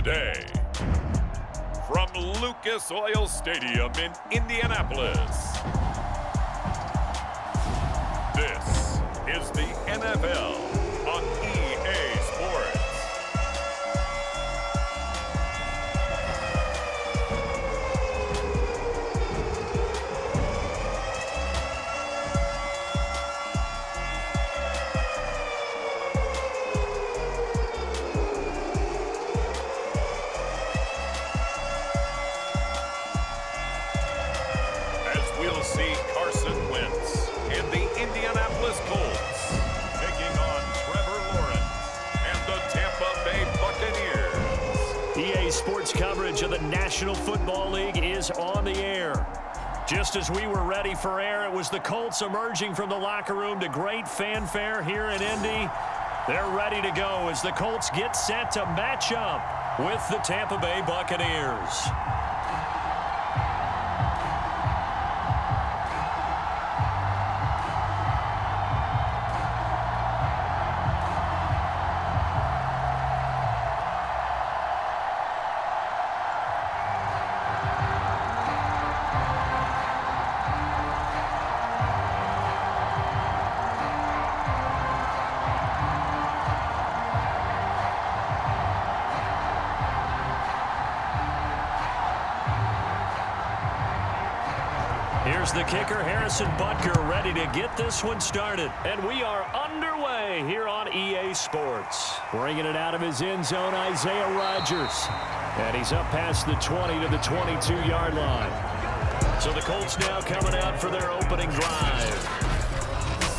today, from Lucas Oil Stadium in Indianapolis, this is the NFL on EA Sports. We'll see Carson Wentz and the Indianapolis Colts taking on Trevor Lawrence and the Tampa Bay Buccaneers. EA Sports coverage of the National Football League is on the air. Just as we were ready for air, it was the Colts emerging from the locker room to great fanfare here in Indy. They're ready to go as the Colts get set to match up with the Tampa Bay Buccaneers. Here's the kicker, Harrison Butker, ready to get this one started. And we are underway here on EA Sports. Bringing it out of his end zone, Isaiah Rodgers. And he's up past the 20 to the 22-yard line. So the Colts now coming out for their opening drive.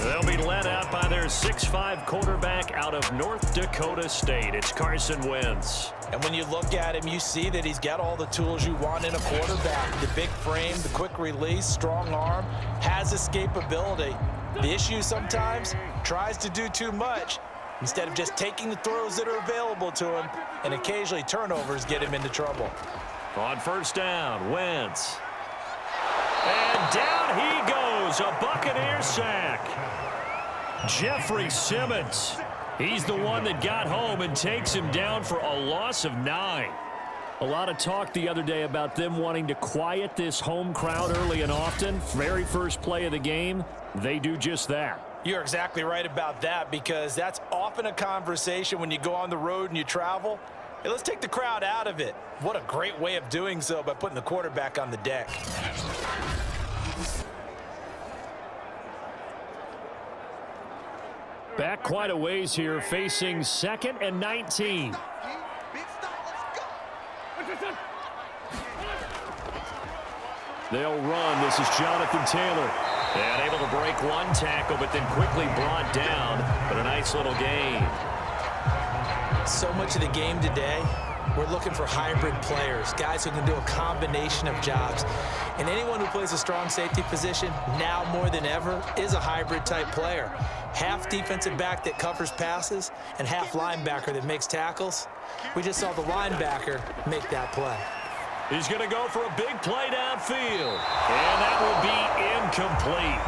They'll be led out by their 6'5" quarterback out of North Dakota State. It's Carson Wentz. And when you look at him, you see that he's got all the tools you want in a quarterback. The big frame, the quick release, strong arm, has escapability. The issue sometimes, tries to do too much instead of just taking the throws that are available to him, and occasionally turnovers get him into trouble. On first down, Wentz. And down he goes, a Buccaneer sack. Jeffrey Simmons. He's the one that got home and takes him down for a loss of 9. A lot of talk the other day about them wanting to quiet this home crowd early and often. Very first play of the game, they do just that. You're exactly right about that, because that's often a conversation when you go on the road and you travel. Hey, let's take the crowd out of it. What a great way of doing so by putting the quarterback on the deck. Back quite a ways here, facing 2nd and 19. They'll run. This is Jonathan Taylor. And able to break one tackle, but then quickly brought down. But a nice little gain. So much of the game today, we're looking for hybrid players, guys who can do a combination of jobs. And anyone who plays a strong safety position, now more than ever, is a hybrid type player. Half defensive back that covers passes and half linebacker that makes tackles. We just saw the linebacker make that play. He's going to go for a big play downfield. And that will be incomplete.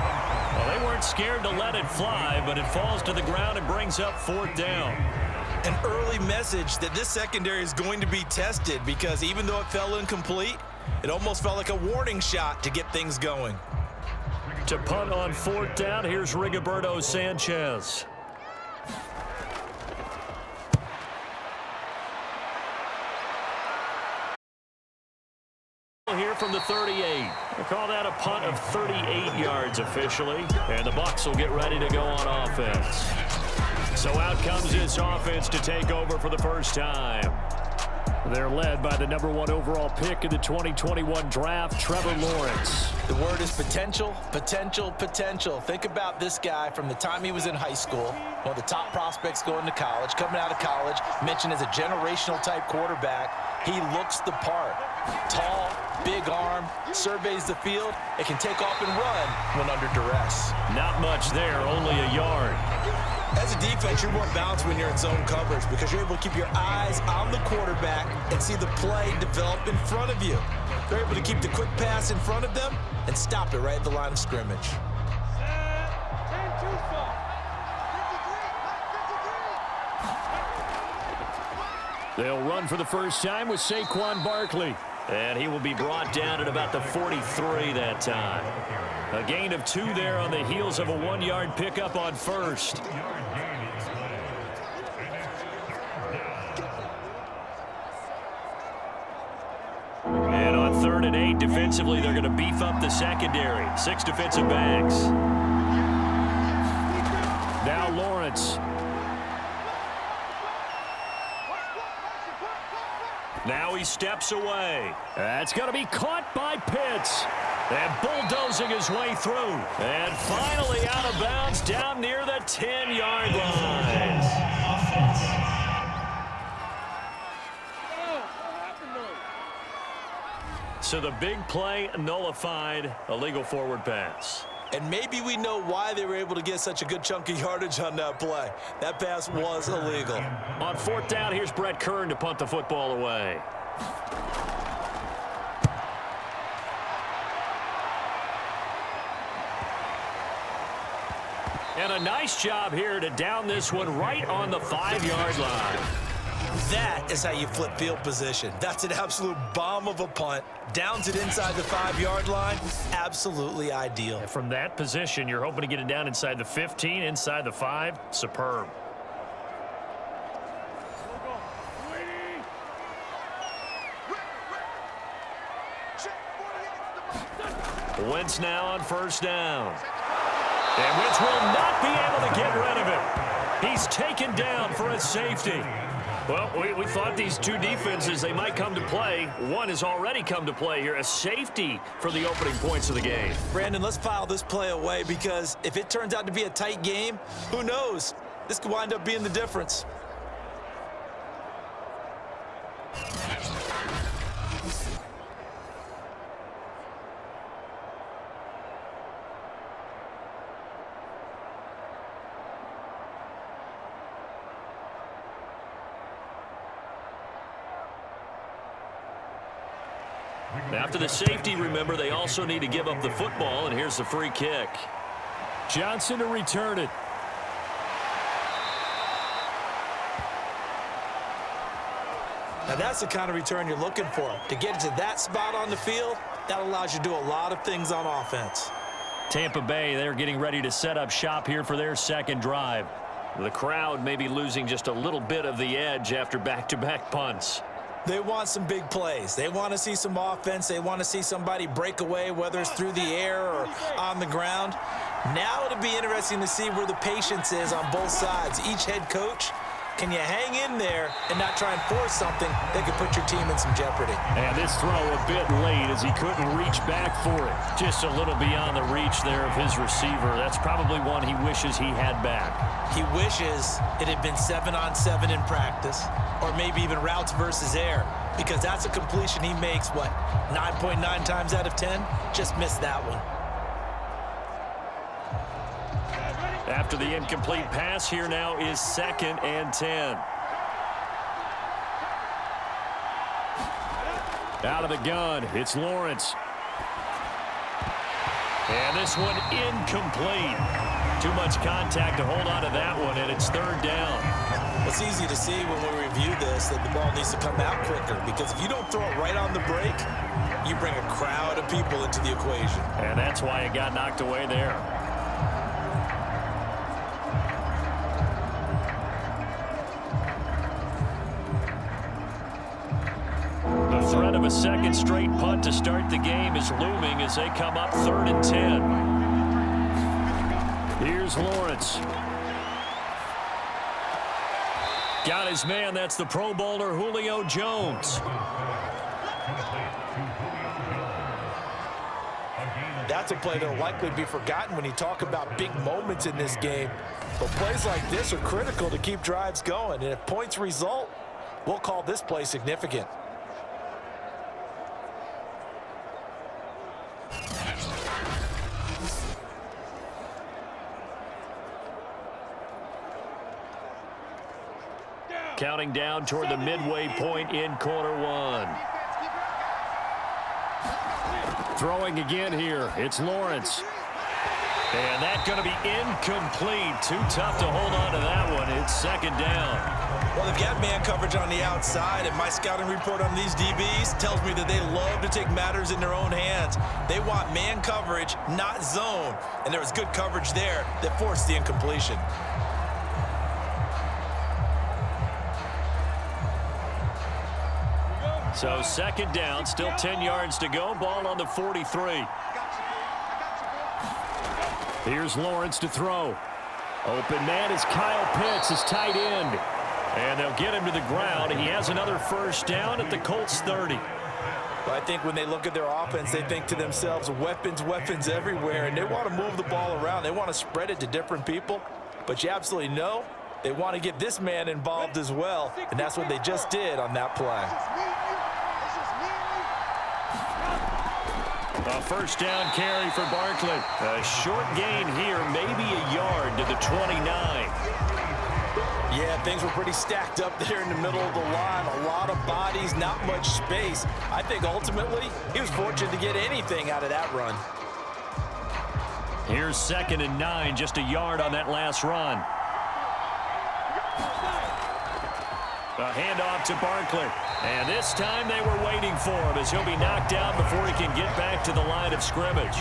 Well, they weren't scared to let it fly, but it falls to the ground and brings up 4th down. An early message that this secondary is going to be tested, because even though it fell incomplete, it almost felt like a warning shot to get things going. To punt on 4th down, here's Rigoberto Sanchez. Here from the 38. We'll call that a punt of 38 yards officially. And the Bucs will get ready to go on offense. So out comes this offense to take over for the first time. They're led by the #1 overall pick in the 2021 draft, Trevor Lawrence. The word is potential, potential, potential. Think about this guy from the time he was in high school, one of the top prospects going to college, coming out of college, mentioned as a generational type quarterback. He looks the part. Tall, big arm, surveys the field. It can take off and run when under duress. Not much there, only a yard. As a defense, you're more balanced when you're in zone coverage, because you're able to keep your eyes on the quarterback and see the play develop in front of you. They're able to keep the quick pass in front of them and stop it right at the line of scrimmage. They'll run for the first time with Saquon Barkley. And he will be brought down at about the 43 that time. A gain of 2 there on the heels of a 1-yard pickup on first. And on 3rd and 8, defensively, they're going to beef up the secondary. 6 defensive backs. Now Lawrence. Now he steps away. That's going to be caught by Pitts. And bulldozing his way through. And finally out of bounds down near the 10-yard line. So the big play nullified, a legal forward pass. And maybe we know why they were able to get such a good chunk of yardage on that play. That pass was illegal. On 4th down, here's Brett Kern to punt the football away. And a nice job here to down this one right on the 5-yard line. That is how you flip field position. That's an absolute bomb of a punt. Downs it inside the 5-yard line. Absolutely ideal. And from that position, you're hoping to get it down inside the 15, inside the 5. Superb. Wentz now on 1st down. And Wentz will not be able to get rid of it. He's taken down for a safety. Well, we thought these two defenses, they might come to play. One has already come to play here, a safety for the opening points of the game. Brandon, let's file this play away because if it turns out to be a tight game, who knows? This could wind up being the difference. After the safety, remember, they also need to give up the football, and here's the free kick. Johnson to return it. Now that's the kind of return you're looking for. To get to that spot on the field, that allows you to do a lot of things on offense. Tampa Bay, they're getting ready to set up shop here for their second drive. The crowd may be losing just a little bit of the edge after back-to-back punts. They want some big plays. They want to see some offense. They want to see somebody break away, whether it's through the air or on the ground. Now it'll be interesting to see where the patience is on both sides. Each head coach, can you hang in there and not try and force something that could put your team in some jeopardy? And this throw a bit late as he couldn't reach back for it. Just a little beyond the reach there of his receiver. That's probably one he wishes he had back. He wishes it had been 7-on-7 in practice, or maybe even routes versus air, because that's a completion he makes, 9.9 times out of 10? Just missed that one. After the incomplete pass, here now is 2nd and 10. Out of the gun, it's Lawrence. And this one incomplete. Too much contact to hold on to that one, and it's 3rd down. It's easy to see when we review this that the ball needs to come out quicker, because if you don't throw it right on the break, you bring a crowd of people into the equation. And that's why it got knocked away there. The threat of a second straight punt to start the game is looming as they come up 3rd and 10. Here's Lawrence. Got his man. That's the Pro Bowler Julio Jones. That's a play that will likely be forgotten when you talk about big moments in this game. But plays like this are critical to keep drives going. And if points result, we'll call this play significant. Counting down toward the midway point in quarter one. Throwing again here. It's Lawrence. And that's going to be incomplete. Too tough to hold on to that one. It's second down. Well, they've got man coverage on the outside, and my scouting report on these DBs tells me that they love to take matters in their own hands. They want man coverage, not zone. And there was good coverage there that forced the incompletion. So second down, still 10 yards to go. Ball on the 43. Here's Lawrence to throw. Open man is Kyle Pitts, his tight end. And they'll get him to the ground. He has another first down at the Colts 30. Well, I think when they look at their offense, they think to themselves, weapons, weapons everywhere. And they want to move the ball around. They want to spread it to different people. But you absolutely know they want to get this man involved as well. And that's what they just did on that play. A first down carry for Barkley. A short gain here, maybe a yard to the 29. Yeah, things were pretty stacked up there in the middle of the line. A lot of bodies, not much space. I think ultimately he was fortunate to get anything out of that run. Here's 2nd and 9, just a yard on that last run. A handoff to Barkley. And this time they were waiting for him as he'll be knocked out before he can get back to the line of scrimmage.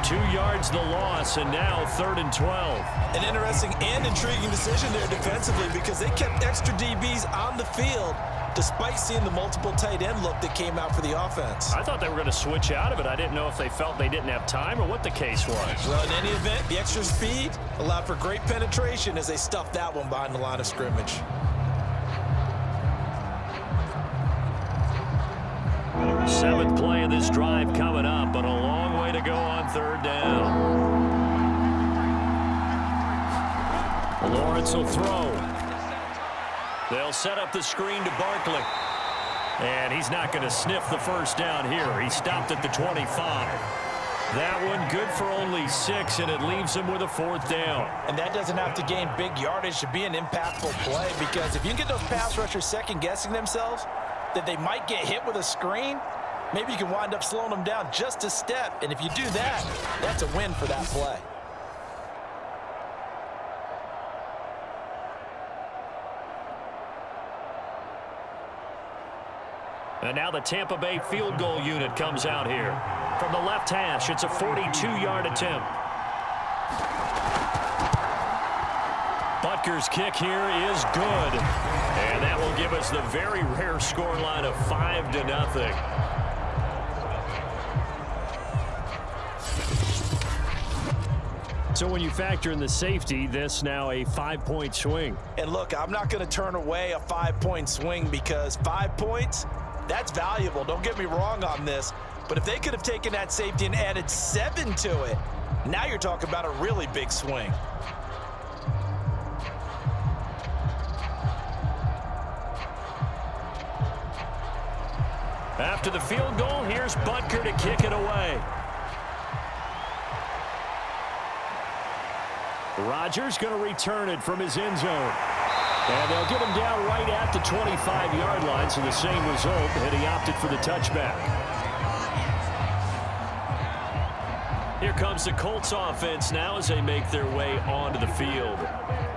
2 yards the loss, and now 3rd and 12. An interesting and intriguing decision there defensively because they kept extra DBs on the field despite seeing the multiple tight end look that came out for the offense. I thought they were going to switch out of it. I didn't know if they felt they didn't have time or what the case was. Well, in any event, the extra speed allowed for great penetration as they stuffed that one behind the line of scrimmage. Seventh play of this drive coming up, but a long way to go on 3rd down. Lawrence will throw. They'll set up the screen to Barkley. And he's not going to sniff the first down here. He stopped at the 25. That one good for only 6, and it leaves him with a 4th down. And that doesn't have to gain big yardage to be an impactful play because if you can get those pass rushers second-guessing themselves that they might get hit with a screen, maybe you can wind up slowing them down just a step. And if you do that, that's a win for that play. And now the Tampa Bay field goal unit comes out here. From the left hash, it's a 42-yard attempt. Butker's kick here is good. And that will give us the very rare scoreline of 5-0. So when you factor in the safety, this now a 5-point swing. And look, I'm not going to turn away a 5-point swing because 5 points, that's valuable. Don't get me wrong on this. But if they could have taken that safety and added 7 to it, now you're talking about a really big swing. After the field goal, here's Butker to kick it away. Rodgers going to return it from his end zone. And they'll get him down right at the 25-yard line, so the same result, and he opted for the touchback. Here comes the Colts offense now as they make their way onto the field.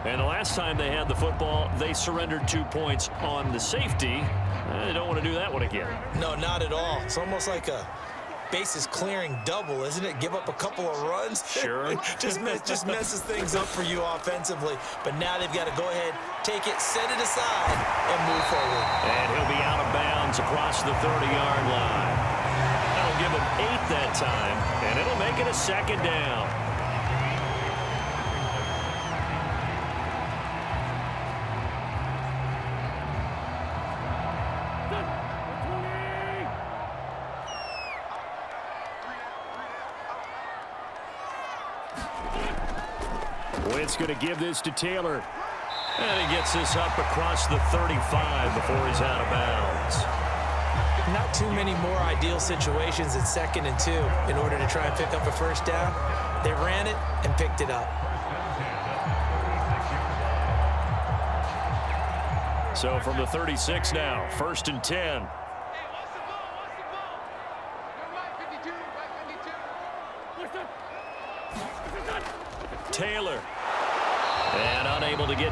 And the last time they had the football, they surrendered 2 points on the safety. They don't want to do that one again. No, not at all. It's almost like a bases clearing double, isn't it? Give up a couple of runs. Sure. just messes things up for you offensively. But now they've got to go ahead, take it, set it aside, and move forward. And he'll be out of bounds across the 30-yard line. That'll give him 8 that time, and it'll make it a 2nd down. Wentz going to give this to Taylor. And he gets this up across the 35 before he's out of bounds. Not too many more ideal situations at 2nd and 2 in order to try and pick up a first down. They ran it and picked it up. So from the 36 now, 1st and 10.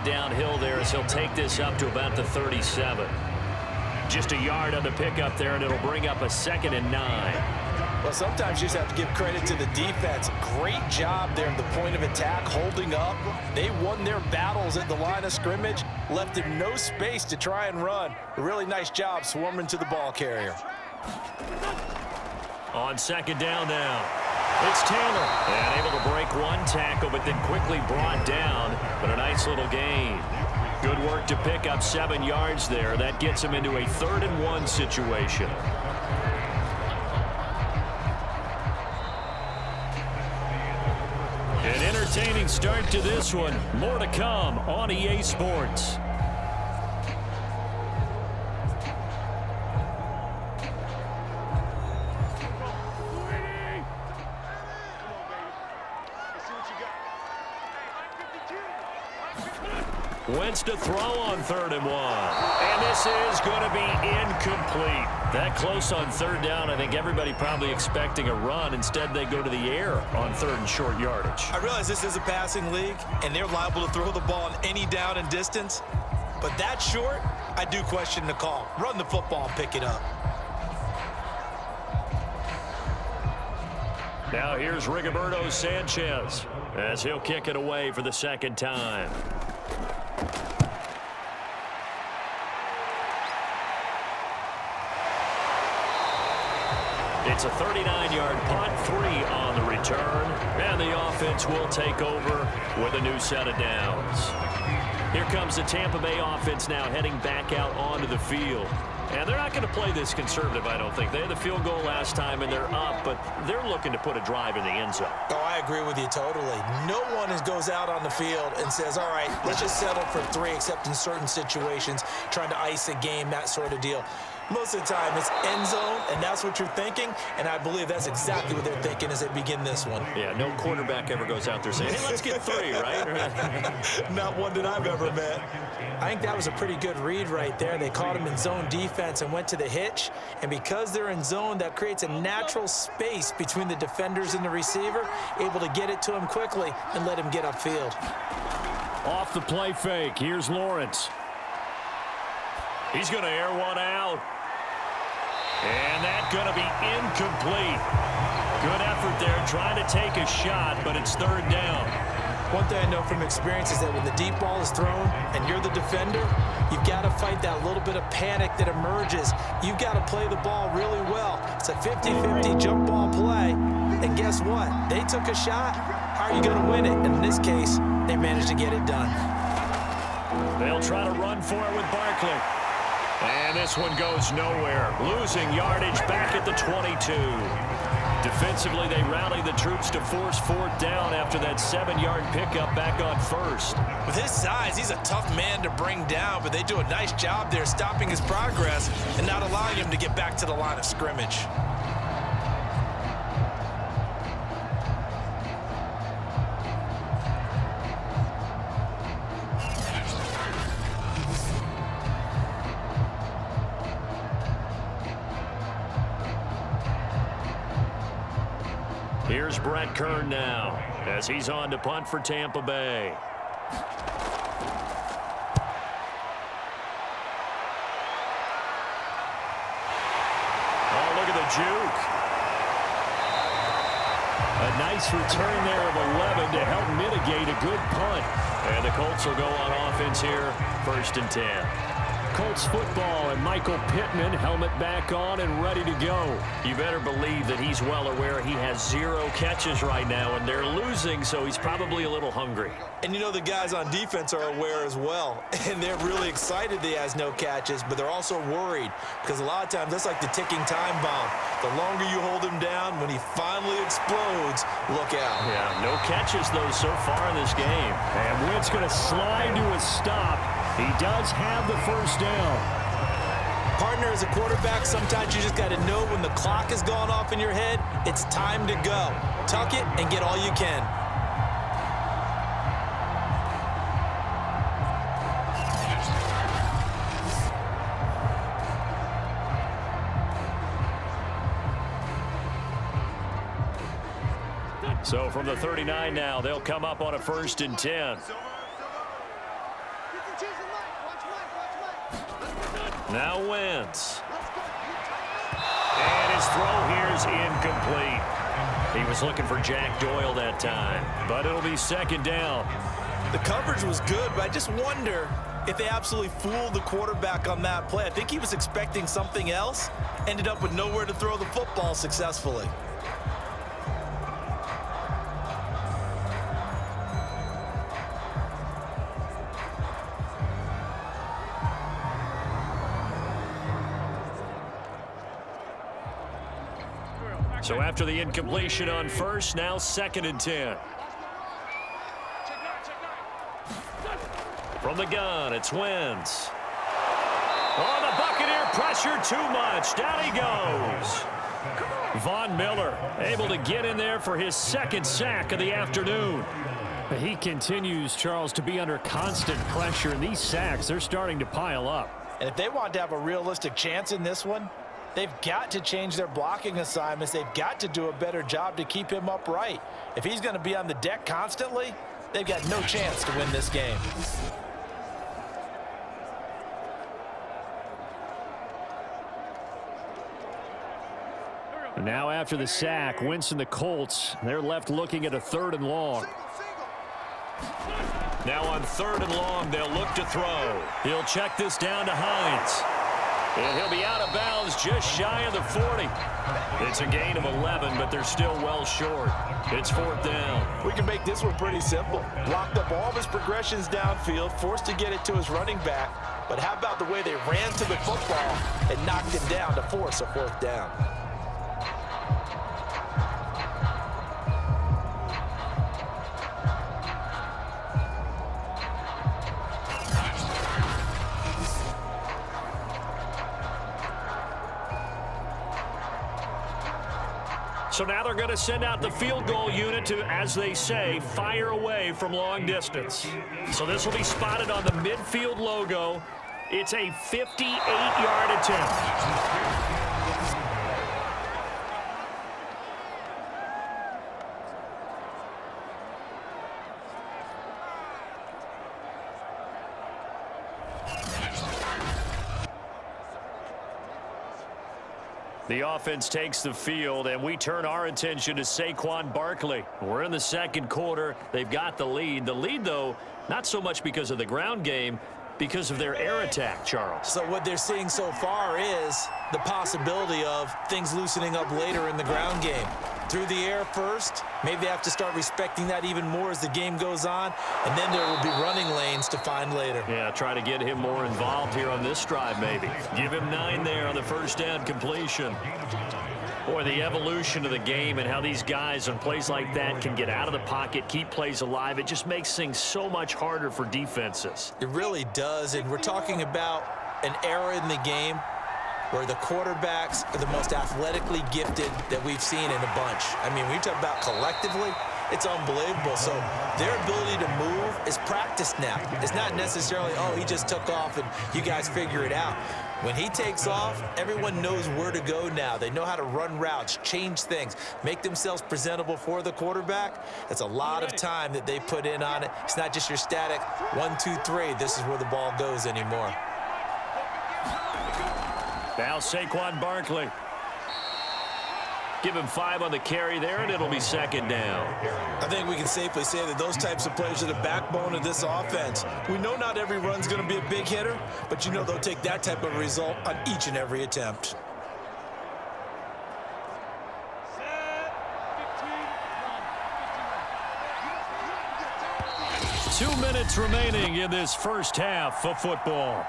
head downhill there as he'll take this up to about the 37. Just a yard on the pickup there, and it'll bring up a 2nd and 9. Well, sometimes you just have to give credit to the defense. Great job there at the point of attack, holding up. They won their battles at the line of scrimmage, left him no space to try and run. A really nice job swarming to the ball carrier. On 2nd down now, it's Taylor. And able to break one tackle, but then quickly brought down. But a nice little gain. Good work to pick up 7 yards there. That gets him into a 3rd and 1 situation. An entertaining start to this one. More to come on EA Sports. Wentz to throw on 3rd and 1. And this is going to be incomplete. That close on 3rd down, I think everybody probably expecting a run. Instead, they go to the air on 3rd and short yardage. I realize this is a passing league, and they're liable to throw the ball on any down and distance. But that short, I do question the call. Run the football and pick it up. Now here's Rigoberto Sanchez as he'll kick it away for the 2nd time. It's a 39-yard punt, 3 on the return, and the offense will take over with a new set of downs. Here comes the Tampa Bay offense now heading back out onto the field. And they're not going to play this conservative, I don't think. They had the field goal last time, and they're up, but they're looking to put a drive in the end zone. Oh, I agree with you totally. No one goes out on the field and says, all right, let's just settle for 3, except in certain situations, trying to ice a game, that sort of deal. Most of the time, it's end zone, and that's what you're thinking, and I believe that's exactly what they're thinking as they begin this one. Yeah, no quarterback ever goes out there saying, hey, let's get 3, right? Not one that I've ever met. I think that was a pretty good read right there. They caught him in zone defense and went to the hitch, and because they're in zone, that creates a natural space between the defenders and the receiver, able to get it to him quickly and let him get upfield. Off the play fake, here's Lawrence. He's going to air one out. And that's going to be incomplete. Good effort there, trying to take a shot, but it's 3rd down. One thing I know from experience is that when the deep ball is thrown and you're the defender, you've got to fight that little bit of panic that emerges. You've got to play the ball really well. It's a 50-50 jump ball play. And guess what? They took a shot. How are you going to win it? And in this case, they managed to get it done. They'll try to run for it with Barkley. And this one goes nowhere. Losing yardage back at the 22. Defensively, they rally the troops to force 4th down after that 7-yard pickup back on 1st. With his size, he's a tough man to bring down, but they do a nice job there stopping his progress and not allowing him to get back to the line of scrimmage. Here's Brett Kern now as he's on to punt for Tampa Bay. Oh, look at the juke. A nice return there of 11 to help mitigate a good punt. And the Colts will go on offense here, 1st and 10. Colts football and Michael Pittman, helmet back on and ready to go. You better believe that he's well aware he has 0 catches right now, and they're losing, so he's probably a little hungry. And you know the guys on defense are aware as well, and they're really excited that he has no catches, but they're also worried because a lot of times that's like the ticking time bomb. The longer you hold him down, when he finally explodes, look out. Yeah, no catches, though, so far in this game. And Wentz going to slide to a stop. He does have the 1st down. Partner, as a quarterback, sometimes you just got to know when the clock has gone off in your head, it's time to go. Tuck it and get all you can. So from the 39 now, they'll come up on a 1st and 10. Now Wentz. And his throw here is incomplete. He was looking for Jack Doyle that time, but it'll be second down. The coverage was good, but I just wonder if they absolutely fooled the quarterback on that play. I think he was expecting something else, ended up with nowhere to throw the football successfully. So after the incompletion on first, now 2nd and 10. From the gun, it's Wentz. Oh, the Buccaneer pressure too much. Down he goes. Von Miller able to get in there for his 2nd sack of the afternoon. He continues, Charles, to be under constant pressure, and these sacks, they're starting to pile up. And if they want to have a realistic chance in this one, they've got to change their blocking assignments. They've got to do a better job to keep him upright. If he's going to be on the deck constantly, they've got no chance to win this game. Now after the sack, Wentz and the Colts, they're left looking at a 3rd and long. Now on 3rd and long, they'll look to throw. He'll check this down to Hines. And he'll be out of bounds just shy of the 40. It's a gain of 11, but they're still well short. It's 4th down. We can make this one pretty simple. Blocked up all of his progressions downfield, forced to get it to his running back. But how about the way they ran to the football and knocked him down to force a 4th down? So now they're going to send out the field goal unit to, as they say, fire away from long distance. So this will be spotted on the midfield logo. It's a 58-yard attempt. The offense takes the field, and we turn our attention to Saquon Barkley. We're in the 2nd quarter. They've got the lead. The lead, though, not so much because of the ground game, because of their air attack, Charles. So what they're seeing so far is the possibility of things loosening up later in the ground game. Through the air first, maybe they have to start respecting that even more as the game goes on, and then there will be running lanes to find later. Yeah, try to get him more involved here on this drive maybe. Give him 9 there on the 1st down completion. Boy, the evolution of the game and how these guys on plays like that can get out of the pocket, keep plays alive, it just makes things so much harder for defenses. It really does, and we're talking about an era in the game where the quarterbacks are the most athletically gifted that we've seen in a bunch. I mean, when you talk about collectively, it's unbelievable. So their ability to move is practiced now. It's not necessarily, oh, he just took off and you guys figure it out. When he takes off, everyone knows where to go now. They know how to run routes, change things, make themselves presentable for the quarterback. That's a lot of time that they put in on it. It's not just your static 1, 2, 3. This is where the ball goes anymore. Now Saquon Barkley. Give him 5 on the carry there, and it'll be 2nd down. I think we can safely say that those types of players are the backbone of this offense. We know not every run's going to be a big hitter, but you know they'll take that type of result on each and every attempt. Two minutes remaining in this first half of football.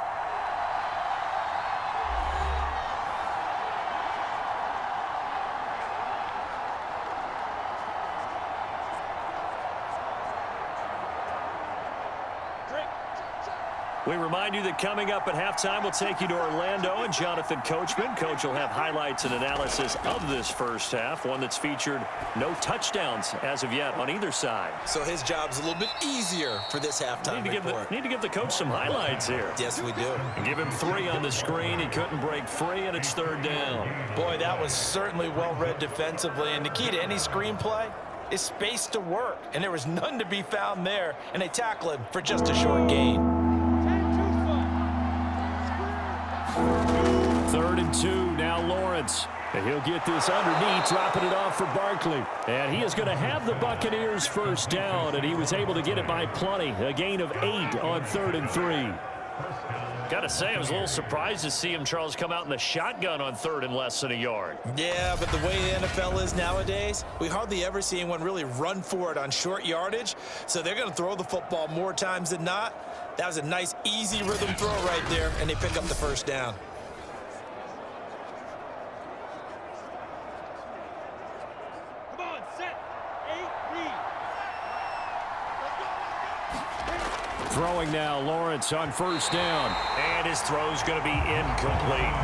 We remind you that coming up at halftime, we'll take you to Orlando and Jonathan Coachman. Coach will have highlights and analysis of this first half, one that's featured no touchdowns as of yet on either side. So his job's a little bit easier for this halftime report. Need to give the coach some highlights here. Yes, we do. And give him 3 on the screen. He couldn't break free, and it's 3rd down. Boy, that was certainly well read defensively. And the key to any screenplay is space to work. And there was none to be found there. And they tackle him for just a short gain. Lawrence. And he'll get this underneath, dropping it off for Barkley. And he is going to have the Buccaneers first down, and he was able to get it by plenty. A gain of 8 on 3rd and 3. Got to say, I was a little surprised to see him, Charles, come out in the shotgun on 3rd and less than a yard. Yeah, but the way the NFL is nowadays, we hardly ever see anyone really run for it on short yardage. So they're going to throw the football more times than not. That was a nice, easy rhythm throw right there, and they pick up the first down. Throwing now, Lawrence on first down. And his throw's going to be incomplete.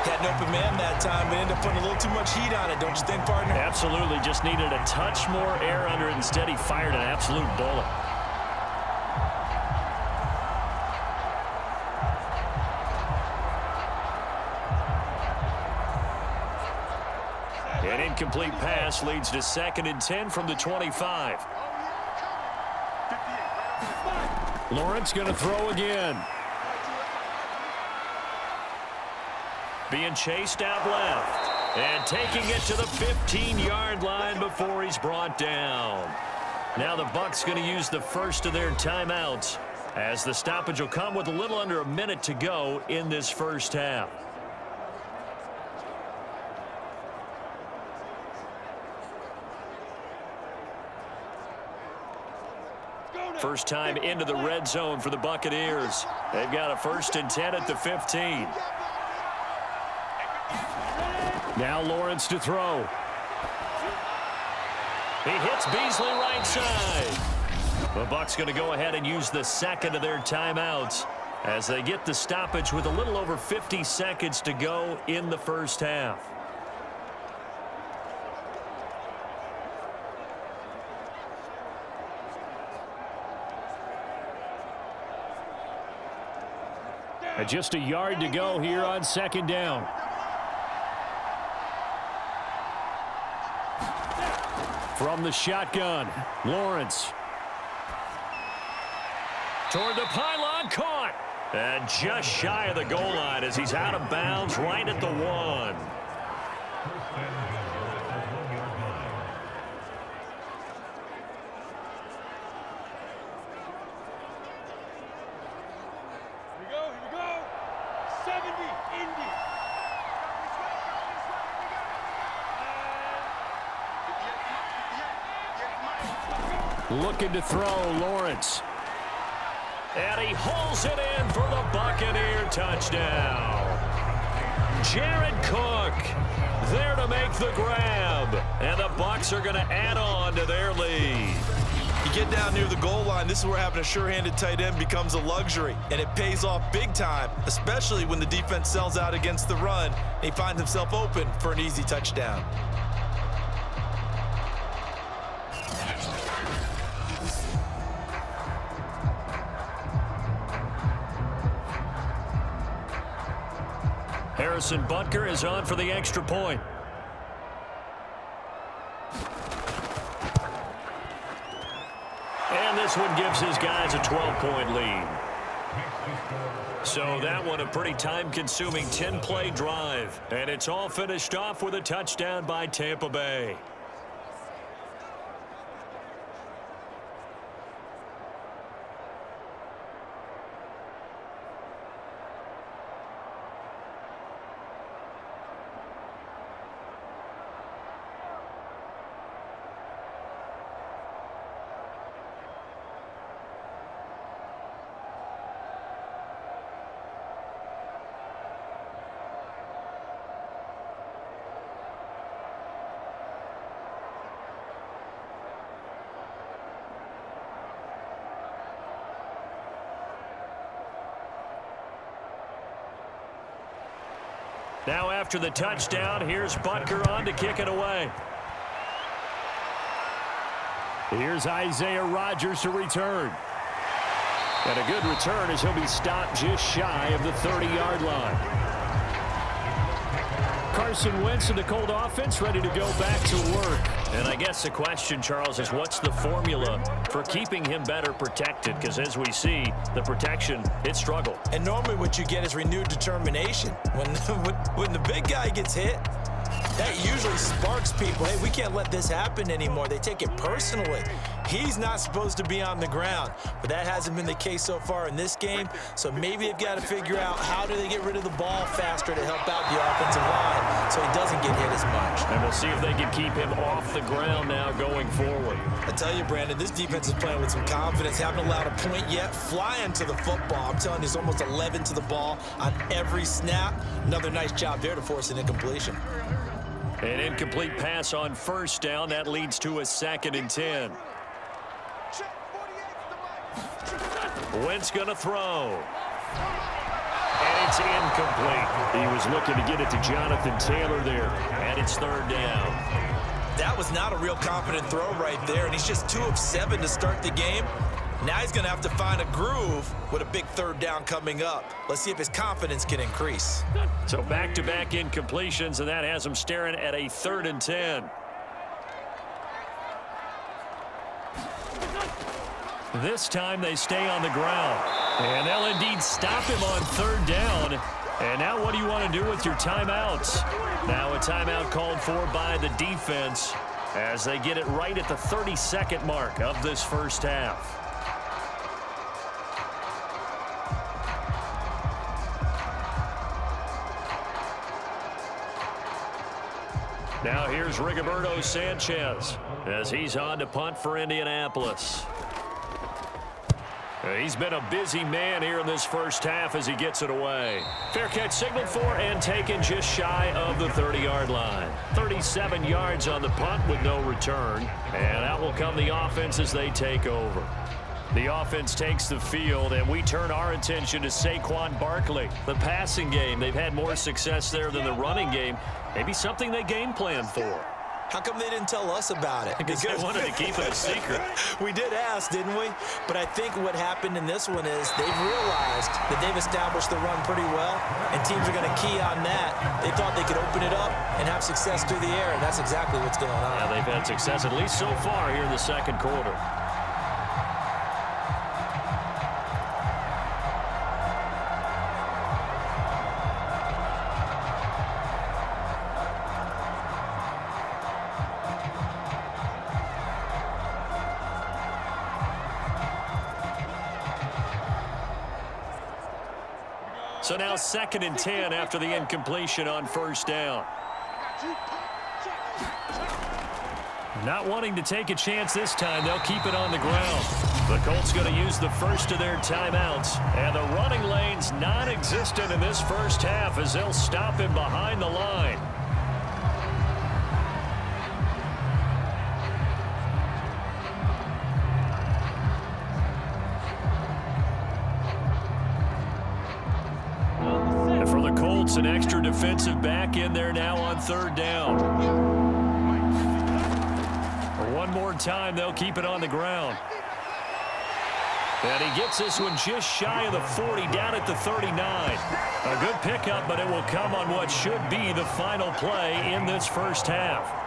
Had an open man that time, but ended up putting a little too much heat on it, don't you think, partner? Absolutely. Just needed a touch more air under it. Instead, he fired an absolute bullet. An incomplete pass leads to 2nd and 10 from the 25. Lawrence going to throw again. Being chased out left. And taking it to the 15-yard line before he's brought down. Now the Bucs going to use the first of their timeouts, as the stoppage will come with a little under a minute to go in this first half. First time into the red zone for the Buccaneers. They've got a 1st and 10 at the 15. Now Lawrence to throw. He hits Beasley right side. The Bucs going to go ahead and use the second of their timeouts as they get the stoppage with a little over 50 seconds to go in the first half. And just a yard to go here on 2nd down. From the shotgun, Lawrence. Toward the pylon, caught. And just shy of the goal line as he's out of bounds right at the 1. Looking to throw, Lawrence. And he hauls it in for the Buccaneer touchdown. Jared Cook there to make the grab. And the Bucs are going to add on to their lead. You get down near the goal line, this is where having a sure-handed tight end becomes a luxury. And it pays off big time, especially when the defense sells out against the run. And he finds himself open for an easy touchdown. Harrison Butker is on for the extra point. And this one gives his guys a 12-point lead. So that one a pretty time-consuming 10-play drive. And it's all finished off with a touchdown by Tampa Bay. Now after the touchdown, here's Butker on to kick it away. Here's Isaiah Rodgers to return. And a good return as he'll be stopped just shy of the 30-yard line. Carson Wentz and the Colt offense ready to go back to work. And I guess the question, Charles, is what's the formula for keeping him better protected? Because as we see, the protection, it struggled. And normally what you get is renewed determination. When the big guy gets hit, that usually sparks people. Hey, we can't let this happen anymore. They take it personally. He's not supposed to be on the ground, but that hasn't been the case so far in this game. So maybe they've got to figure out how do they get rid of the ball faster to help out the offensive line so he doesn't get hit as much. And we'll see if they can keep him off the ground now going forward. I tell you, Brandon, this defense is playing with some confidence. Haven't allowed a point yet. Flying to the football. I'm telling you, it's almost 11 to the ball on every snap. Another nice job there to force an incompletion. An incomplete pass on first down. That leads to a 2nd and 10. Wentz going to throw. And it's incomplete. He was looking to get it to Jonathan Taylor there. And it's 3rd down. That was not a real confident throw right there, and he's just 2 of 7 to start the game. Now he's going to have to find a groove with a big 3rd down coming up. Let's see if his confidence can increase. So back-to-back incompletions, and that has him staring at a 3rd and 10. This time they stay on the ground. And they'll indeed stop him on 3rd down. And now what do you want to do with your timeouts? Now a timeout called for by the defense as they get it right at the 32nd mark of this first half. Now here's Rigoberto Sanchez as he's on to punt for Indianapolis. He's been a busy man here in this first half as he gets it away. Fair catch signaled for and taken just shy of the 30-yard line. 37 yards on the punt with no return. And out will come the offense as they take over. The offense takes the field, and we turn our attention to Saquon Barkley. The passing game, they've had more success there than the running game. Maybe something they game plan for. How come they didn't tell us about it? Because they wanted to keep it a secret. We did ask, didn't we? But I think what happened in this one is they've realized that they've established the run pretty well, and teams are going to key on that. They thought they could open it up and have success through the air, and that's exactly what's going on. Yeah, they've had success, at least so far here in the second quarter. So now 2nd and 10 after the incompletion on first down. Not wanting to take a chance this time, they'll keep it on the ground. The Colts going to use the first of their timeouts. And the running lane's non-existent in this first half as they'll stop him behind the line. An extra defensive back in there now on 3rd down. One more time, they'll keep it on the ground. And he gets this one just shy of the 40, down at the 39. A good pickup, but it will come on what should be the final play in this first half.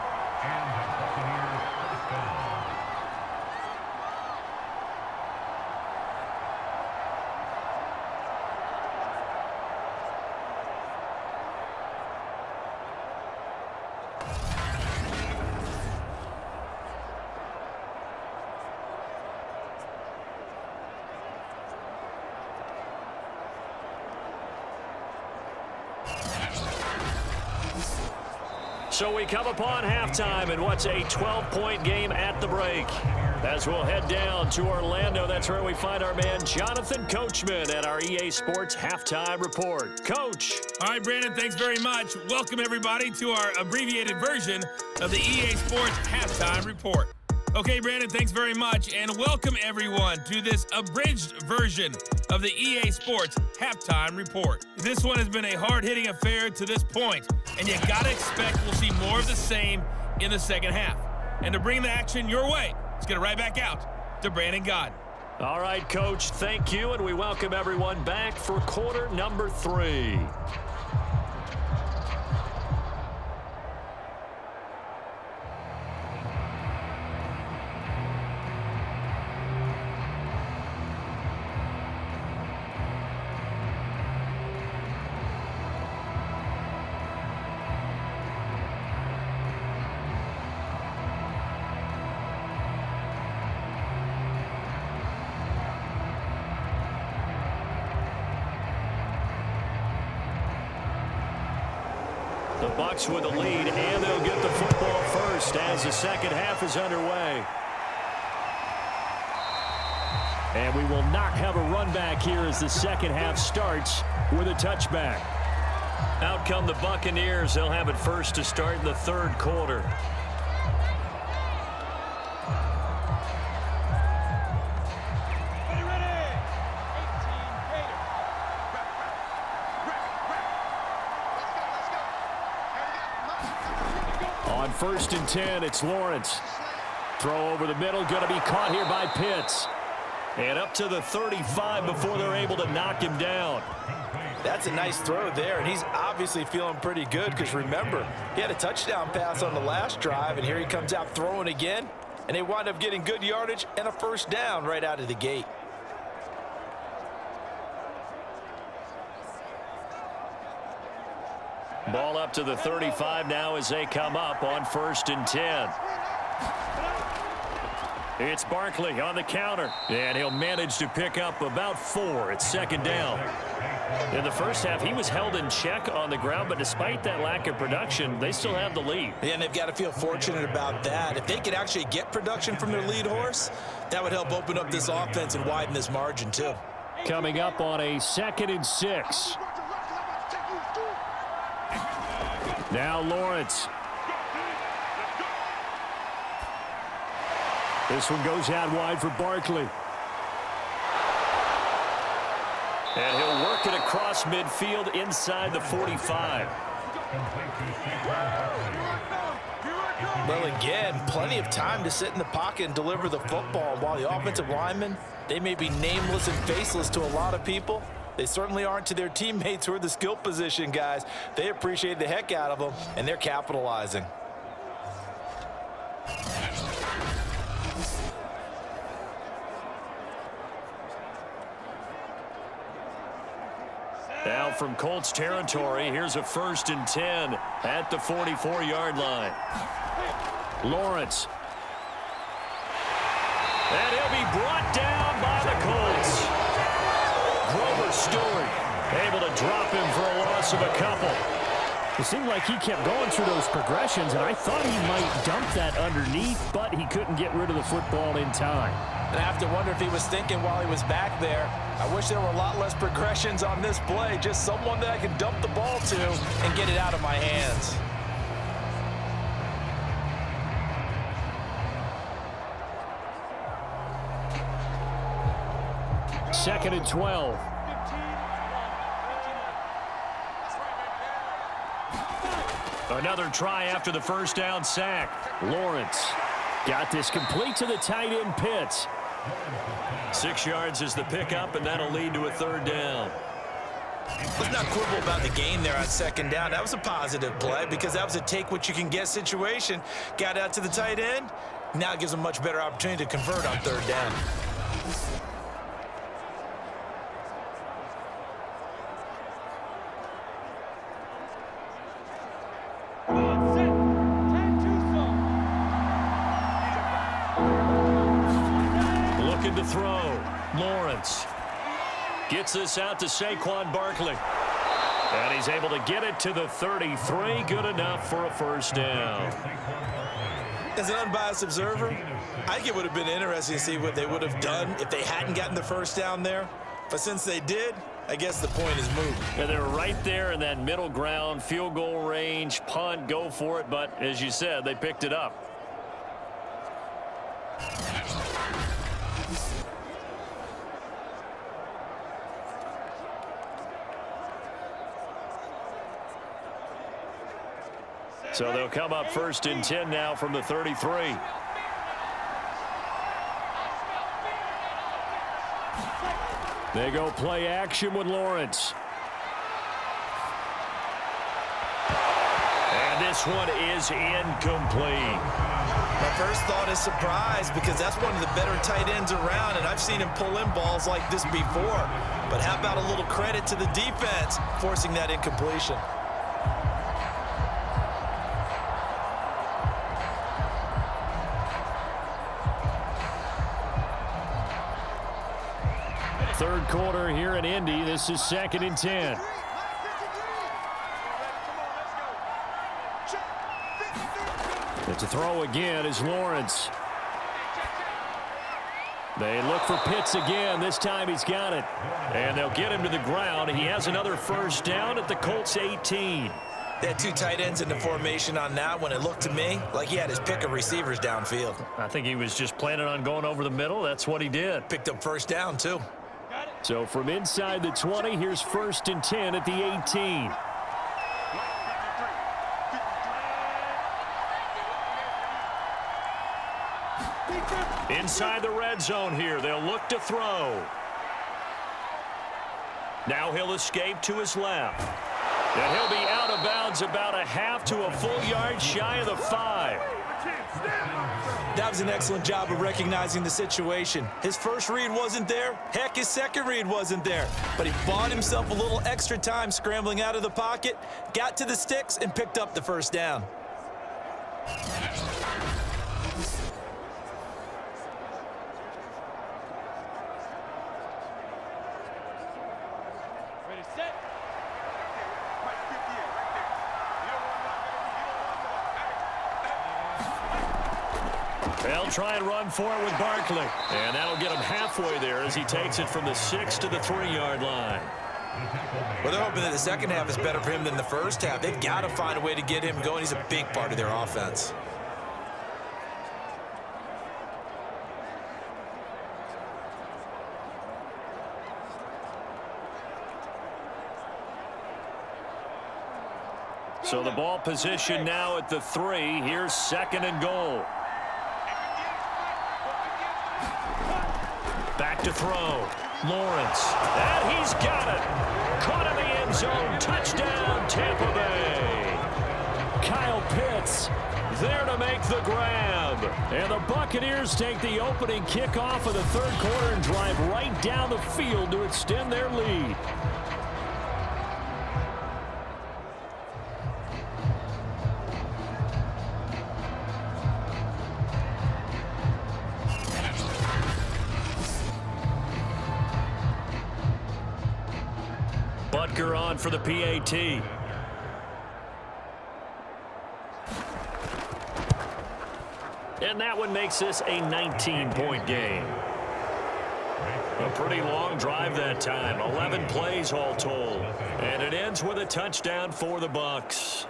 So we come upon halftime in what's a 12-point game at the break. As we'll head down to Orlando, that's where we find our man Jonathan Coachman at our EA Sports Halftime Report. Coach. All right, Brandon, thanks very much. Welcome, everybody, to our abbreviated version of the EA Sports Halftime Report. Okay, Brandon, thanks very much, and welcome, everyone, to this abridged version of the EA Sports Halftime Report. This one has been a hard-hitting affair to this point, and you got to expect we'll see more of the same in the second half. And to bring the action your way, let's get it right back out to Brandon Gaudin. All right, Coach, thank you, and we welcome everyone back for quarter number 3. The Bucs with the lead, and they'll get the football first as the second half is underway. And we will not have a run back here as the second half starts with a touchback. Out come the Buccaneers. They'll have it first to start in the third quarter. On 1st and 10, it's Lawrence. Throw over the middle, going to be caught here by Pitts. And up to the 35 before they're able to knock him down. That's a nice throw there, and he's obviously feeling pretty good because, remember, he had a touchdown pass on the last drive, and here he comes out throwing again, and they wind up getting good yardage and a first down right out of the gate. Ball up to the 35 now as they come up on 1st and 10. It's Barkley on the counter, and he'll manage to pick up about 4. It's second down. In the first half, he was held in check on the ground, but despite that lack of production, they still have the lead. Yeah, and they've got to feel fortunate about that. If they could actually get production from their lead horse, that would help open up this offense and widen this margin too. Coming up on a 2nd and 6. Now Lawrence. This one goes out wide for Barkley. And he'll work it across midfield inside the 45. Well, again, plenty of time to sit in the pocket and deliver the football. While the offensive linemen, they may be nameless and faceless to a lot of people, they certainly aren't to their teammates who are the skill position guys. They appreciate the heck out of them, and they're capitalizing. Now from Colts territory, here's a 1st and 10 at the 44-yard line. Lawrence. And he'll be brought down by the Colts. Grover Stewart able to drop him for a loss of a couple. It seemed like he kept going through those progressions, and I thought he might dump that underneath, but he couldn't get rid of the football in time. And I have to wonder if he was thinking while he was back there, I wish there were a lot less progressions on this play, just someone that I could dump the ball to and get it out of my hands. Second and 12. Another try after the first down sack. Lawrence got this complete to the tight end Pitts. 6 yards is the pickup, and that'll lead to a 3rd down. Let's not quibble about the gain there on 2nd down. That was a positive play because that was a take-what-you-can-get situation. Got out to the tight end. Now it gives them a much better opportunity to convert on 3rd down. Looking to throw. Lawrence gets this out to Saquon Barkley. And he's able to get it to the 33. Good enough for a first down. As an unbiased observer, I think it would have been interesting to see what they would have done if they hadn't gotten the first down there. But since they did, I guess the point is moot. And they're right there in that middle ground, field goal range, punt, go for it. But as you said, they picked it up. So they'll come up 1st and 10 now from the 33. They go play action with Lawrence. And this one is incomplete. My first thought is surprise because that's one of the better tight ends around, and I've seen him pull in balls like this before. But how about a little credit to the defense forcing that incompletion? Third quarter here in Indy. This is 2nd and 10. And to throw again is Lawrence. They look for Pitts again. This time he's got it. And they'll get him to the ground. He has another first down at the Colts 18. They had two tight ends in the formation on that one. It looked to me like he had his pick of receivers downfield. I think he was just planning on going over the middle. That's what he did. Picked up first down, too. So from inside the 20, here's 1st and 10 at the 18. Inside the red zone here. They'll look to throw. Now he'll escape to his left. And he'll be out of bounds about a half to a full yard shy of the 5. That was an excellent job of recognizing the situation. His first read wasn't there. Heck, his second read wasn't there. But he bought himself a little extra time scrambling out of the pocket, got to the sticks, and picked up the first down. They'll try and run for it with Barkley. And that'll get him halfway there as he takes it from the 6 to the 3-yard line. Well, they're hoping that the second half is better for him than the first half. They've got to find a way to get him going. He's a big part of their offense. So the ball position now at the 3. Here's 2nd and goal. Back to throw. Lawrence. And he's got it. Caught in the end zone. Touchdown, Tampa Bay. Kyle Pitts there to make the grab. And the Buccaneers take the opening kickoff of the 3rd quarter and drive right down the field to extend their lead. Butker on for the PAT. And that one makes this a 19-point game. A pretty long drive that time. 11 plays all told. And it ends with a touchdown for the Bucs.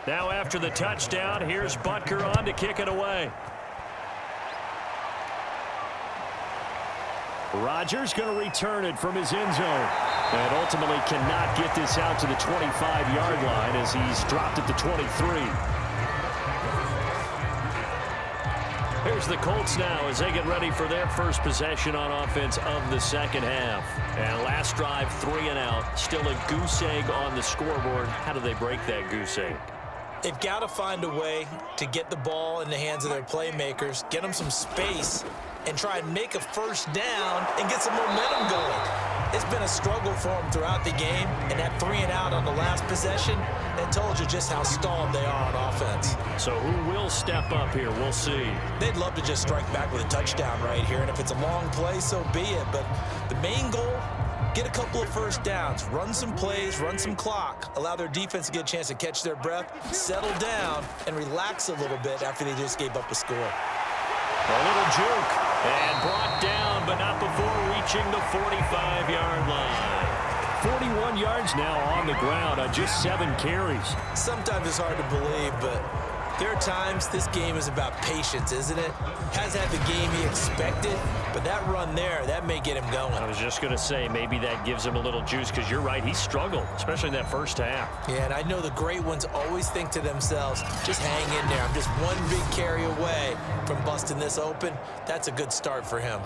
Now after the touchdown, here's Butker on to kick it away. Rodgers going to return it from his end zone. And ultimately cannot get this out to the 25-yard line as he's dropped at the 23. Here's the Colts now as they get ready for their first possession on offense of the second half. And last drive, 3 and out. Still a goose egg on the scoreboard. How do they break that goose egg? They've got to find a way to get the ball in the hands of their playmakers, get them some space, and try and make a first down and get some momentum going. It's been a struggle for them throughout the game, and that 3 and out on the last possession, that told you just how stalled they are on offense. So who will step up here? We'll see. They'd love to just strike back with a touchdown right here, and if it's a long play, so be it. But the main goal, get a couple of first downs, run some plays, run some clock, allow their defense to get a chance to catch their breath, settle down, and relax a little bit after they just gave up a score. A little juke, and brought down, but not before reaching the 45-yard line. 41 yards now on the ground on just 7 carries. Sometimes it's hard to believe, but there are times this game is about patience, isn't it? Hasn't had the game he expected, but that run there, that may get him going. I was just going to say, maybe that gives him a little juice, because you're right, he struggled, especially in that first half. Yeah, and I know the great ones always think to themselves, just hang in there. I'm just one big carry away from busting this open. That's a good start for him.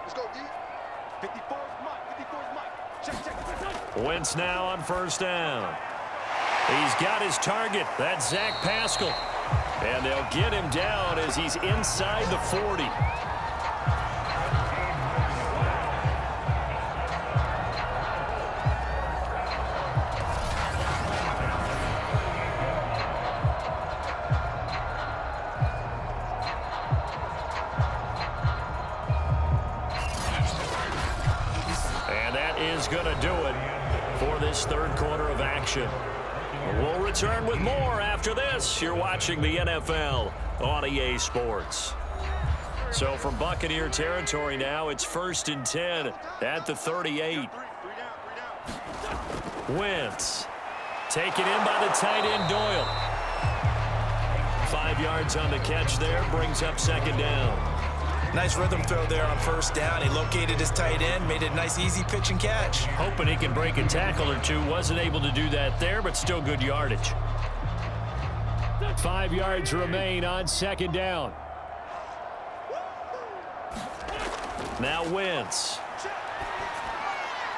Let's go, D. Wentz now on first down. He's got his target. That's Zach Pascal. And they'll get him down as he's inside the 40. And that is going to do it for this third quarter of action. We'll return with more after this. You're watching the NFL on EA Sports. So from Buccaneer territory now, it's 1st and 10 at the 38. Wentz taken in by the tight end Doyle. 5 yards on the catch there, brings up second down. Nice rhythm throw there on first down. He located his tight end, made it a nice easy pitch and catch. Hoping he can break a tackle or two. Wasn't able to do that there, but still good yardage. 5 yards remain on second down. Now Wentz.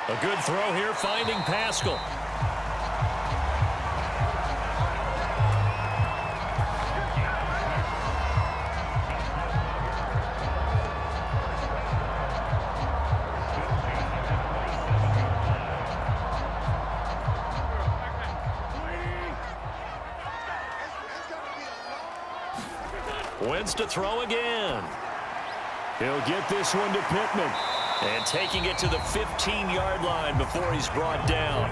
A good throw here, finding Pascal. Wentz to throw again. He'll get this one to Pittman. And taking it to the 15-yard line before he's brought down.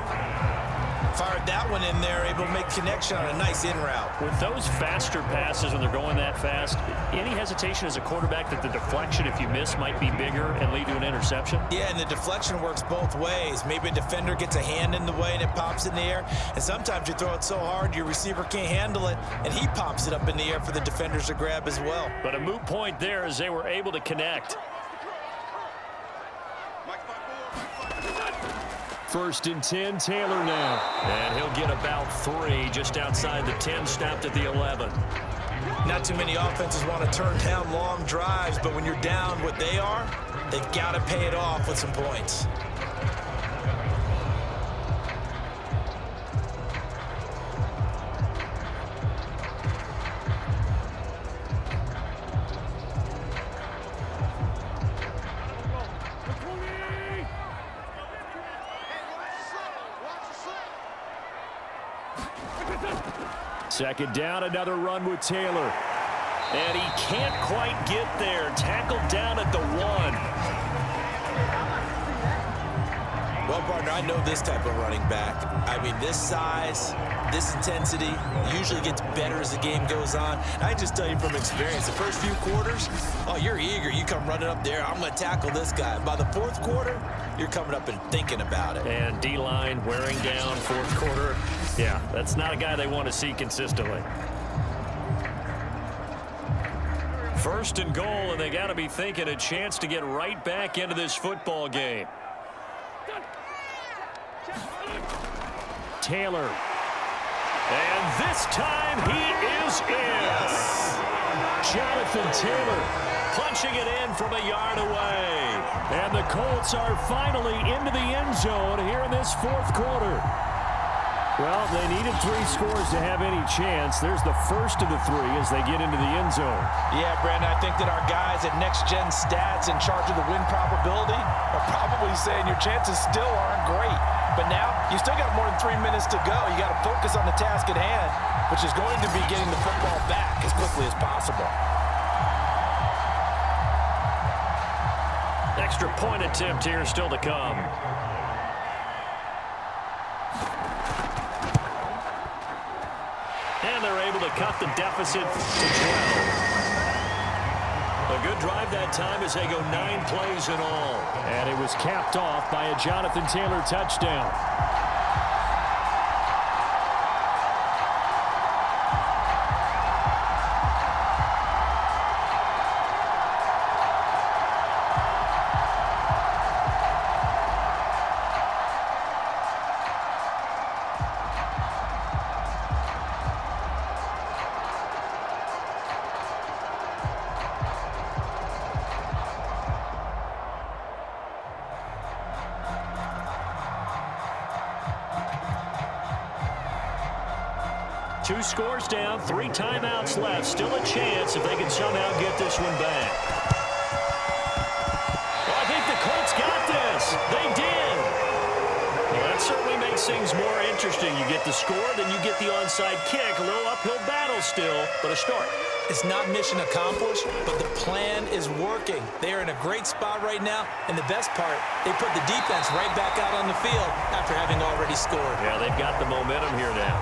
Fired that one in there, able to make connection on a nice in route. With those faster passes when they're going that fast, any hesitation as a quarterback that the deflection, if you miss, might be bigger and lead to an interception? Yeah, and the deflection works both ways. Maybe a defender gets a hand in the way and it pops in the air. And sometimes you throw it so hard your receiver can't handle it, and he pops it up in the air for the defenders to grab as well. But a moot point there as they were able to connect. 1st and 10, Taylor now. And he'll get about 3 just outside the 10, stopped at the 11. Not too many offenses want to turn down long drives, but when you're down what they are, they've got to pay it off with some points. Second down, another run with Taylor. And he can't quite get there. Tackled down at the 1. Well, partner, I know this type of running back. I mean, this size, this intensity usually gets better as the game goes on. I just tell you from experience, the first few quarters, oh, you're eager. You come running up there, I'm going to tackle this guy. By the fourth quarter, you're coming up and thinking about it. And D-line wearing down fourth quarter. Yeah, that's not a guy they want to see consistently. 1st and goal, and they got to be thinking a chance to get right back into this football game. Taylor. And this time he is in. Jonathan Taylor punching it in from a yard away. And the Colts are finally into the end zone here in this fourth quarter. Well, they needed 3 scores to have any chance. There's the first of the 3 as they get into the end zone. Yeah, Brandon, I think that our guys at Next Gen Stats in charge of the win probability are probably saying your chances still aren't great. But now, you still got more than 3 minutes to go. You got to focus on the task at hand, which is going to be getting the football back as quickly as possible. Extra point attempt here still to come. And they're able to cut the deficit to 12. A good drive that time as they go 9 plays in all. And it was capped off by a Jonathan Taylor touchdown. 2 scores down, 3 timeouts left. Still a chance if they can somehow get this one back. Well, I think the Colts got this. They did. Well, that certainly makes things more interesting. You get the score, then you get the onside kick. A little uphill battle still, but a start. It's not mission accomplished, but the plan is working. They are in a great spot right now, and the best part, they put the defense right back out on the field after having already scored. Yeah, they've got the momentum here now.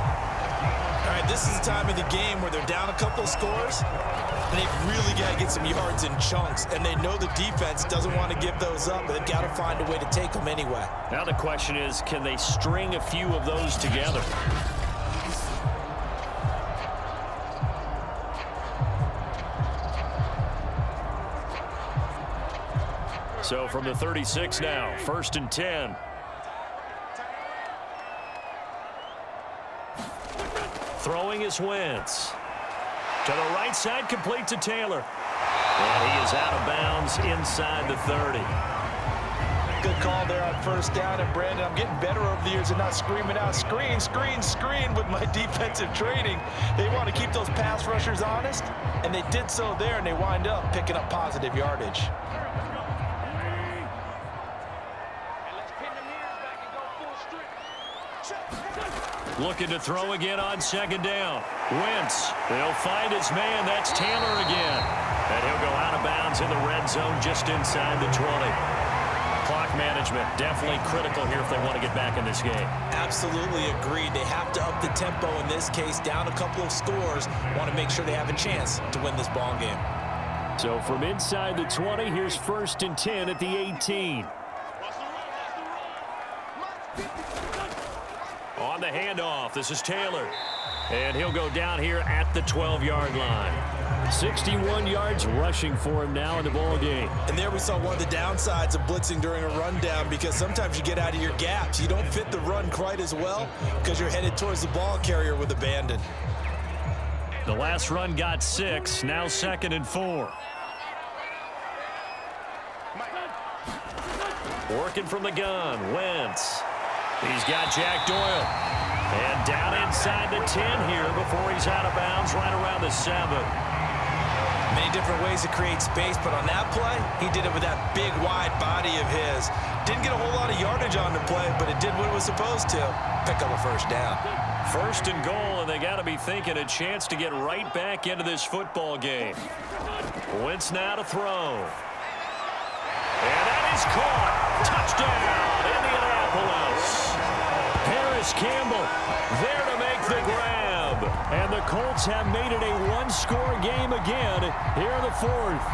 All right, this is the time of the game where they're down a couple of scores, and they've really got to get some yards in chunks, and they know the defense doesn't want to give those up, but they've got to find a way to take them anyway. Now the question is, can they string a few of those together? So from the 36 now, 1st and 10. Throwing is Wentz. To the right side, complete to Taylor. And he is out of bounds inside the 30. Good call there on 1st down. And, Brandon, I'm getting better over the years and not screaming out, screen, screen, screen with my defensive training. They want to keep those pass rushers honest, and they did so there, and they wind up picking up positive yardage. Looking to throw again on 2nd down. Wentz. They'll find his man. That's Taylor again. And he'll go out of bounds in the red zone just inside the 20. Clock management definitely critical here if they want to get back in this game. Absolutely agreed. They have to up the tempo in this case, down a couple of scores. Want to make sure they have a chance to win this ball game. So from inside the 20, here's 1st and 10 at the 18. On the handoff, this is Taylor. And he'll go down here at the 12-yard line. 61 yards rushing for him now in the ball game. And there we saw one of the downsides of blitzing during a rundown, because sometimes you get out of your gaps. You don't fit the run quite as well because you're headed towards the ball carrier with abandon. The last run got 6, now 2nd and 4. Working from the gun, Wentz. He's got Jack Doyle. And down inside the 10 here before he's out of bounds right around the 7. Many different ways to create space, but on that play, he did it with that big, wide body of his. Didn't get a whole lot of yardage on the play, but it did what it was supposed to. Pick up a 1st down. 1st and goal, and they got to be thinking a chance to get right back into this football game. Wentz now to throw. And that is caught. Touchdown, Indianapolis. Harris Campbell there to make the grab. And the Colts have made it a 1-score game again here in the 4th.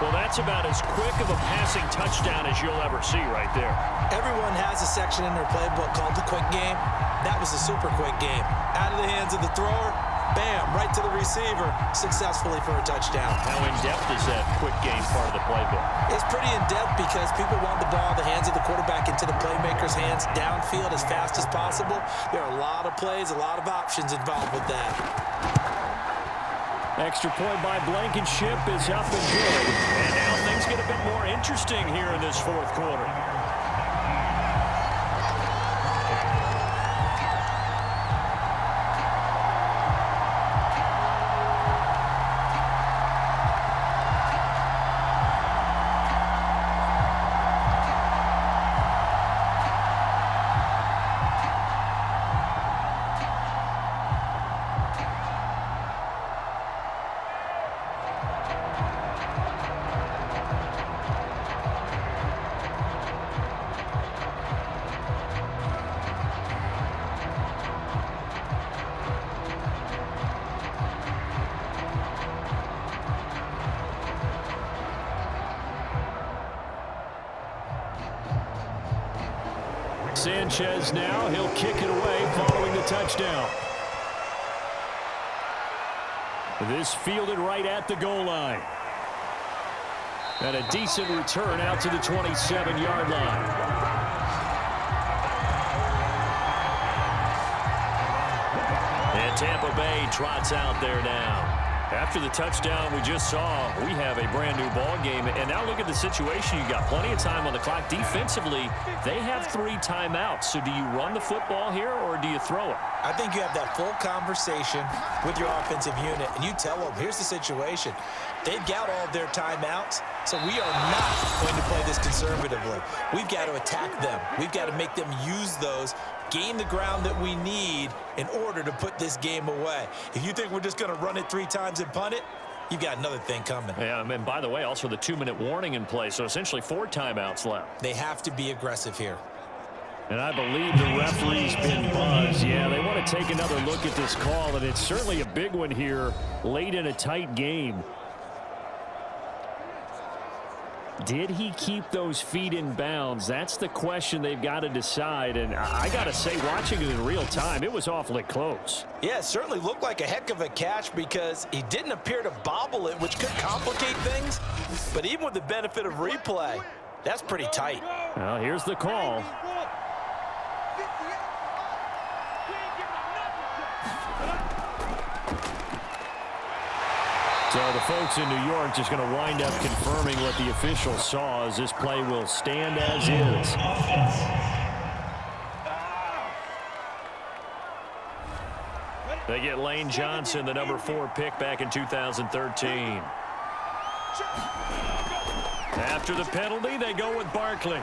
Well, that's about as quick of a passing touchdown as you'll ever see right there. Everyone has a section in their playbook called the quick game. That was a super quick game. Out of the hands of the thrower, bam, right to the receiver, successfully for a touchdown. How in-depth is that quick game part of the playbook? It's pretty in-depth because people want the ball in the hands of the quarterback into the playmaker's hands downfield as fast as possible. There are a lot of plays, a lot of options involved with that. Extra point by Blankenship is up and good. And now things get a bit more interesting here in this 4th quarter. Sanchez now, he'll kick it away following the touchdown. This fielded right at the goal line. And a decent return out to the 27-yard line. And Tampa Bay trots out there now. After the touchdown we just saw, we have a brand new ball game. And now look at the situation. You got plenty of time on the clock. Defensively, they have 3 timeouts. So do you run the football here or do you throw it? I think you have that full conversation with your offensive unit, and you tell them, here's the situation. They've got all of their timeouts, so we are not going to play this conservatively. We've got to attack them. We've got to make them use those, gain the ground that we need in order to put this game away. If you think we're just going to run it 3 times and punt it, you've got another thing coming. Yeah, and by the way, also the 2-minute warning in place, so essentially 4 timeouts left. They have to be aggressive here. And I believe the referee's been buzzed. Yeah, they want to take another look at this call, and it's certainly a big one here late in a tight game. Did he keep those feet in bounds? That's the question they've got to decide. And I got to say, watching it in real time, it was awfully close. Yeah, it certainly looked like a heck of a catch because he didn't appear to bobble it, which could complicate things. But even with the benefit of replay, that's pretty tight. Well, here's the call. So the folks in New York just going to wind up confirming what the official saw, as this play will stand as is. They get Lane Johnson, the number 4 pick back in 2013. After the penalty, they go with Barkley.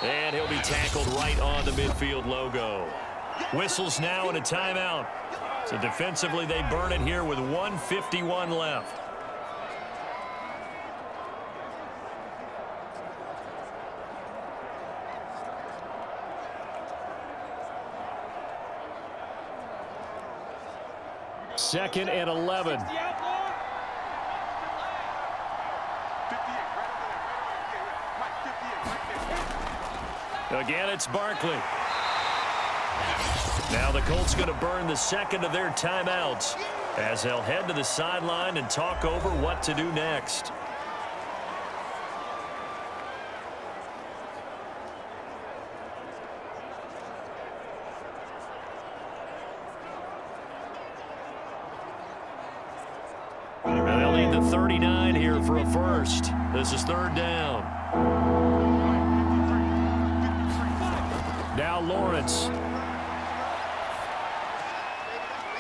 And he'll be tackled right on the midfield logo. Whistles now and a timeout. So defensively, they burn it here with 1:51 left. Second and 11. Again, it's Barkley. Now the Colts going to burn the second of their timeouts as they'll head to the sideline and talk over what to do next. And they'll need the 39 here for a first. This is 3rd down. Now Lawrence.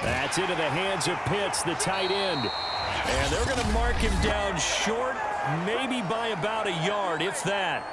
That's into the hands of Pitts, the tight end. And they're going to mark him down short, maybe by about a yard, if that.